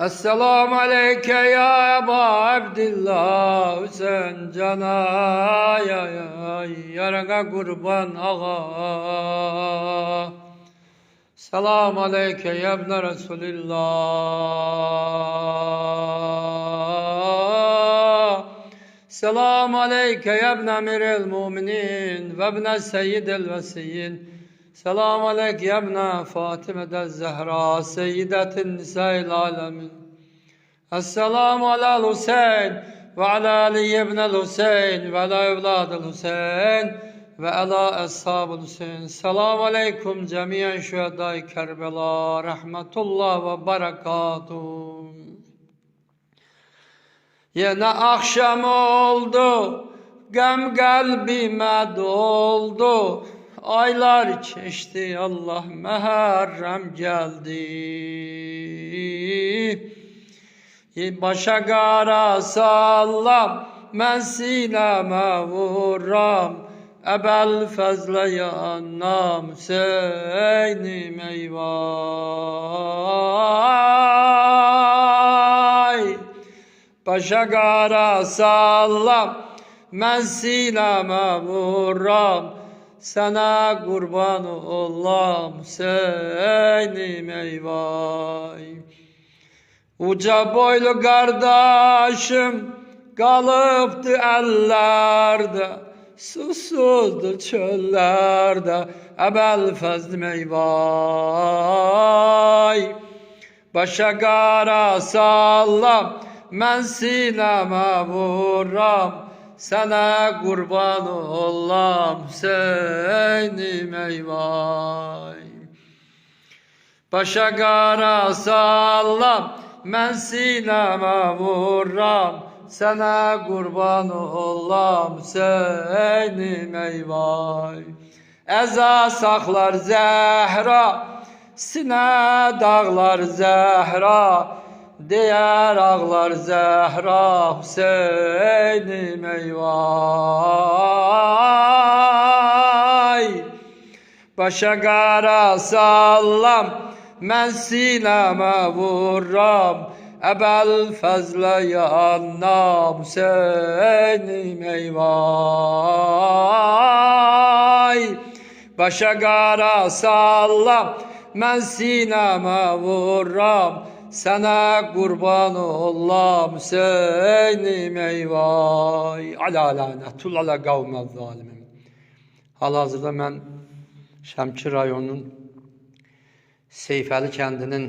Esselamu aleyke ya Eba Abdillah Hüseyin cana ya yarana kurban ağa. Selamu aleyke ya ibne Resulillah. Selamu aleyke ya ibne emiril muminin ve ibne seyyidil vesiyyin. Selamu aleyke ya ibne Fatime'de Zehra seyyidetin nisa'il alemin. Esselamu alel Hüseyin ve ala Ali ibnel Hüseyin ve ala evladil Hüseyin ve ala ashabul Hüseyin. Selamu aleyküm cemiyen şühedâ-i Kerbela. Rahmetullah ve berekatuhu. Yine akşam oldu, gam kalbime doldu. Aylar geçti, Allah Muharrem geldi. Başa qara sallam, mən sinəmə vuram. Əbəl fəzlə yanam, Hüseynim eyvay. Başa qara sallam, mən sinəmə vuram. Sənə qurban olam, Hüseynim eyvay. Uca boylu kardeşim kalıptı ellerde, susuzdu çöllerde, ebel fezlim eyvay. Başa qara sallam, mən sinəmə vuram, sənə qurban olam, Hüseynim eyvay. Başa qara sallam, mən sinəmə vuram, sənə qurban olam, Hüseynim eyvay. Əza saxlar Zəhra, sinə dağlar Zəhra, deyər ağlar Zəhra, Hüseynim eyvay. Başa qara sallam, mən sinəmə vuram, əbəl fəzlə yanam, Hüseynim eyvay. Başa qara sallam, mən sinəmə vuram, sənə qurban olam, Hüseynim eyvay. Alə lənətul alə qavməl zalimin. Hal-hazırda mən Şəmkir rayonunun Seyfəli kəndinin